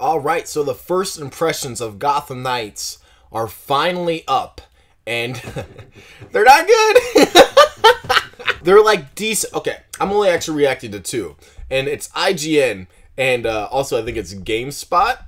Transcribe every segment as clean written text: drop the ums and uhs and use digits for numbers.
Alright, so the first impressions of Gotham Knights are finally up, and they're not good. They're like decent. Okay, I'm only actually reacting to two, and it's IGN, and also I think it's GameSpot,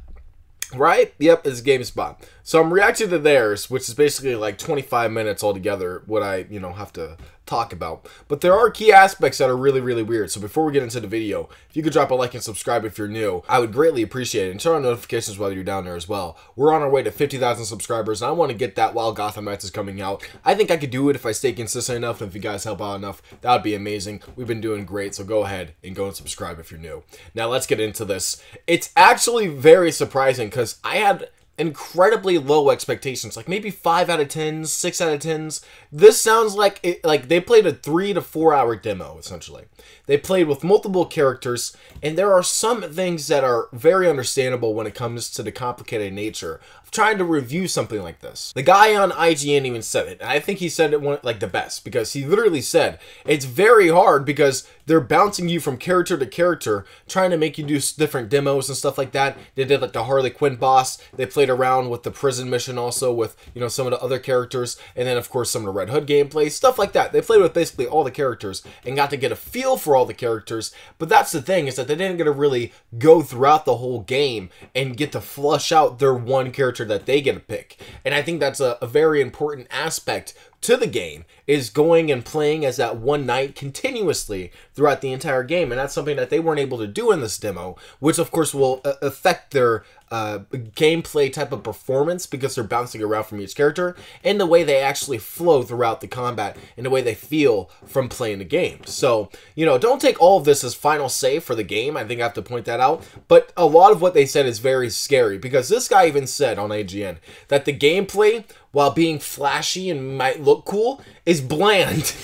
right? Yep, it's GameSpot. So I'm reacting to theirs, which is basically like 25 minutes altogether, what I, have to talk about. But there are key aspects that are really, really weird. So before we get into the video, if you could drop a like and subscribe if you're new, I would greatly appreciate it. And turn on notifications while you're down there as well. We're on our way to 50,000 subscribers, and I want to get that while Gotham Knights is coming out. I think I could do it if I stay consistent enough, and if you guys help out enough, that would be amazing. We've been doing great, so go ahead and go and subscribe if you're new. Now let's get into this. It's actually very surprising because I had incredibly low expectations, like maybe 5 out of 10, 6 out of 10s. This sounds like they played a 3 to 4 hour demo, essentially. They played with multiple characters, and there are some things that are very understandable when it comes to the complicated nature of trying to review something like this. The guy on IGN even said it, and I think he said it like the best, because he literally said it's very hard because they're bouncing you from character to character, trying to make you do different demos and stuff like that. They did like the Harley Quinn boss. They played around with the prison mission also with, some of the other characters, and then of course some of the Red Hood gameplay, stuff like that. They played with basically all the characters and got to get a feel for all the characters. But that's the thing, is that they didn't get to really go throughout the whole game and get to flush out their one character that they get to pick. And I think that's a very important aspect to the game, is going and playing as that one knight continuously throughout the entire game. And that's something that they weren't able to do in this demo, which of course will affect their gameplay type of performance, because they're bouncing around from each character, and the way they actually flow throughout the combat, and the way they feel from playing the game. So, don't take all of this as final say for the game. I think I have to point that out. But a lot of what they said is very scary, because this guy even said on IGN that the gameplay, while being flashy and might look cool, is bland.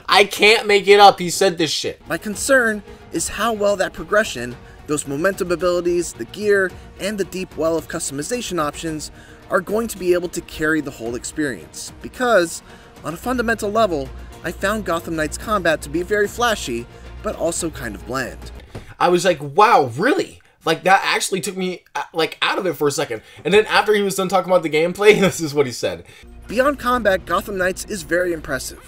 I can't make it up. He said this shit. My concern is how well that progression, those momentum abilities, the gear, and the deep well of customization options are going to be able to carry the whole experience. Because, on a fundamental level, I found Gotham Knights combat to be very flashy, but also kind of bland. I was like, wow, really? Like, that actually took me, out of it for a second. And then after he was done talking about the gameplay, this is what he said. Beyond combat, Gotham Knights is very impressive.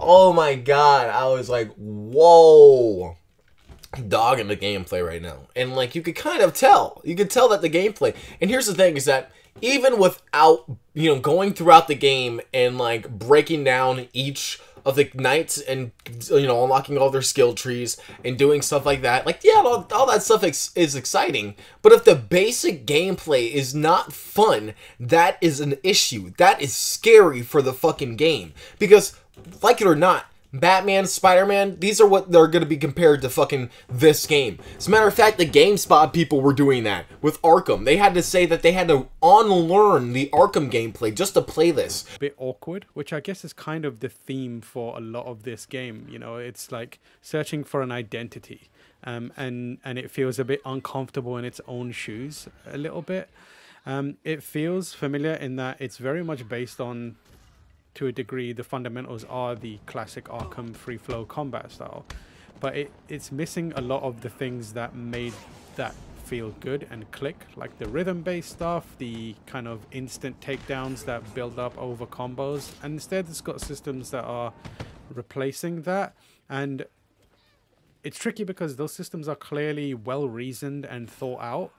Oh my god, I was like, whoa. Dogging the gameplay right now. And, you could kind of tell. You could tell that the gameplay... And here's the thing, is that even without, going throughout the game and, breaking down each of the knights and, unlocking all their skill trees and doing stuff like that. Yeah, all that stuff is exciting. But if the basic gameplay is not fun, that is an issue. That is scary for the fucking game. Because, like it or not, Batman, Spider-Man, these are what they're going to be compared to fucking this game. As a matter of fact, the GameSpot people were doing that with Arkham. They had to say that they had to unlearn the Arkham gameplay just to play this. A bit awkward, which I guess is kind of the theme for a lot of this game. It's like searching for an identity. And it feels a bit uncomfortable in its own shoes a little bit. It feels familiar in that it's very much based on, to a degree, the fundamentals are the classic Arkham free flow combat style, but it's missing a lot of the things that made that feel good and click, like the rhythm based stuff, the kind of instant takedowns that build up over combos, and instead it's got systems that are replacing that. And it's tricky because those systems are clearly well reasoned and thought out,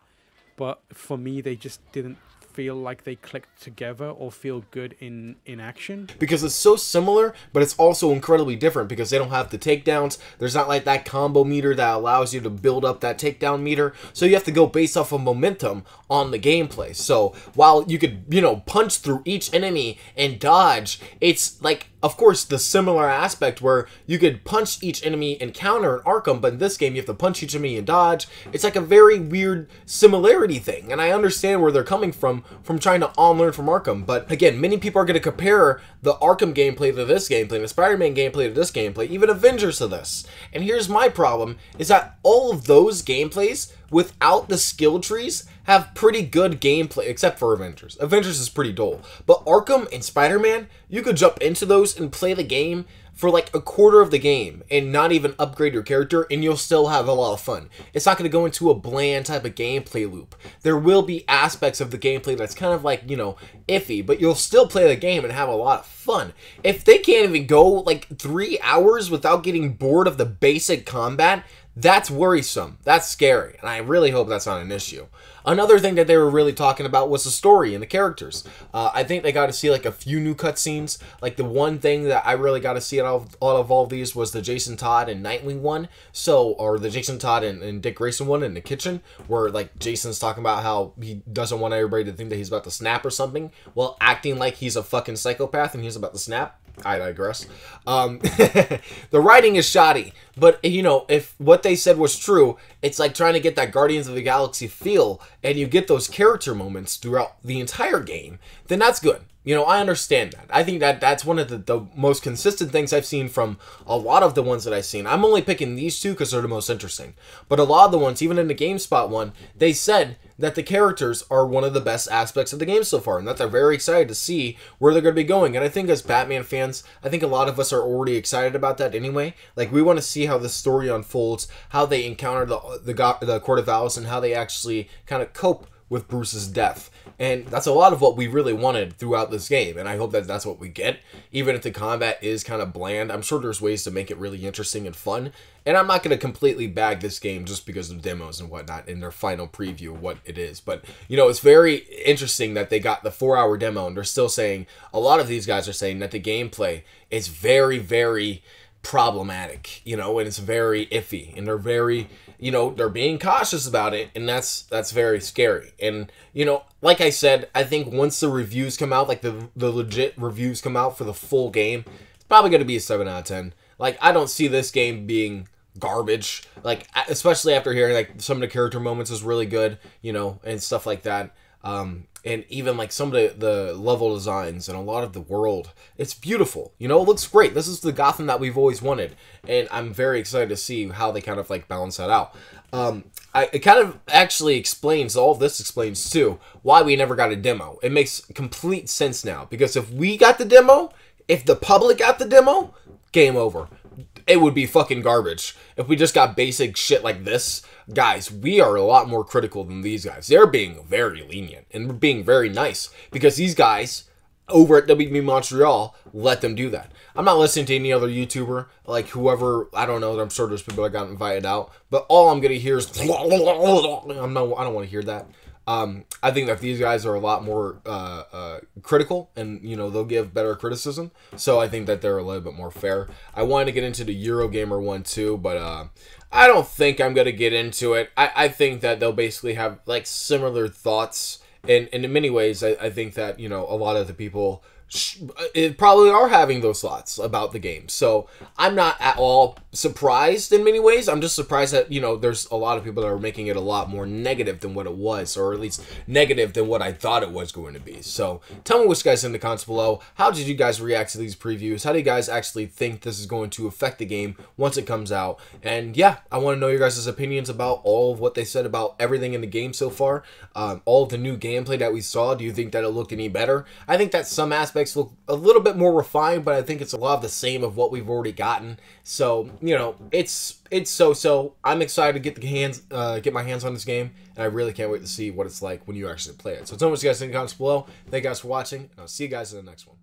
but for me they just didn't feel like they clicked together or feel good in action. Because it's so similar, but it's also incredibly different, because they don't have the takedowns. There's not like that combo meter that allows you to build up that takedown meter. So you have to go based off of momentum on the gameplay. So while you could, punch through each enemy and dodge, it's of course, the similar aspect where you could punch each enemy and counter in Arkham, but in this game you have to punch each enemy and dodge. It's like a very weird similarity thing, and I understand where they're coming from trying to unlearn from Arkham. But again, many people are going to compare the Arkham gameplay to this gameplay, the Spider-Man gameplay to this gameplay, even Avengers to this. And here's my problem, is that all of those gameplays without the skill trees have pretty good gameplay, except for Avengers. Avengers is pretty dull. But Arkham and Spider-Man, you could jump into those and play the game for like a quarter of the game and not even upgrade your character, and you'll still have a lot of fun. It's not going to go into a bland type of gameplay loop. There will be aspects of the gameplay that's kind of like, you know, iffy, but you'll still play the game and have a lot of fun. If they can't even go like 3 hours without getting bored of the basic combat, that's worrisome. That's scary, and I really hope that's not an issue. Another thing that they were really talking about was the story and the characters. I think they got to see like a few new cutscenes. Like the one thing that I really got to see out of all of these was the Jason Todd and Nightwing one. So, or the Jason Todd and Dick Grayson one in the kitchen, where like Jason's talking about how he doesn't want everybody to think that he's about to snap or something, while acting like he's a fucking psychopath and he's about to snap. I digress. The writing is shoddy, but you know, if what they said was true, it's like trying to get that Guardians of the Galaxy feel, and you get those character moments throughout the entire game, then that's good. You know, I understand that. I think that that's one of the most consistent things I've seen from a lot of the ones that I've seen. I'm only picking these two because they're the most interesting. But a lot of the ones, even in the GameSpot one, they said that the characters are one of the best aspects of the game so far, and that they're very excited to see where they're going to be going. And I think as Batman fans, I think a lot of us are already excited about that anyway. Like, we want to see how the story unfolds, how they encounter the Court of Owls, and how they actually kind of cope with Bruce's death. And that's a lot of what we really wanted throughout this game, and I hope that that's what we get. Even if the combat is kind of bland, I'm sure there's ways to make it really interesting and fun. And I'm not going to completely bag this game just because of demos and whatnot in their final preview of what it is. But, you know, it's very interesting that they got the 4-hour demo, and they're still saying, a lot of these guys are saying that the gameplay is very, very problematic, you know, and it's very iffy, and they're very, you know, they're being cautious about it, and that's very scary. And, you know, like I said, I think once the reviews come out, like the legit reviews come out for the full game, it's probably going to be a 7 out of 10. Like, I don't see this game being garbage, like, especially after hearing, like, some of the character moments is really good, you know, and stuff like that. And even like some of the level designs and a lot of the world, it's beautiful, you know, it looks great. This is the Gotham that we've always wanted, and I'm very excited to see how they kind of like balance that out. It kind of actually explains, all of this explains too, why we never got a demo. It makes complete sense now, because if we got the demo, if the public got the demo, game over. It would be fucking garbage. If we just got basic shit like this, guys, we are a lot more critical than these guys. They're being very lenient and being very nice, because these guys over at WB Montreal let them do that. I'm not listening to any other YouTuber, like whoever, I don't know, I'm sure there's people that got invited out, but all I'm going to hear is I don't want to hear that. I think that these guys are a lot more critical, and, you know, they'll give better criticism. So I think that they're a little bit more fair. I wanted to get into the Eurogamer one too, but I don't think I'm going to get into it. I think that they'll basically have like similar thoughts. And in many ways, I think that, you know, a lot of the people probably are having those thoughts about the game. So I'm not at all surprised in many ways. I'm just surprised that, you know, there's a lot of people that are making it a lot more negative than what it was, or at least negative than what I thought it was going to be. So tell me what you guys in the comments below. How did you guys react to these previews? How do you guys actually think this is going to affect the game once it comes out? And yeah, I want to know your guys' opinions about all of what they said about everything in the game so far. All of the new gameplay that we saw. Do you think that it looked any better? I think that some aspects look a little bit more refined, but I think it's a lot of the same of what we've already gotten. So, you know, it's so. I'm excited to get my hands on this game, and I really can't wait to see what it's like when you actually play it. So tell me what you guys think in the comments below. Thank you guys for watching, and I'll see you guys in the next one.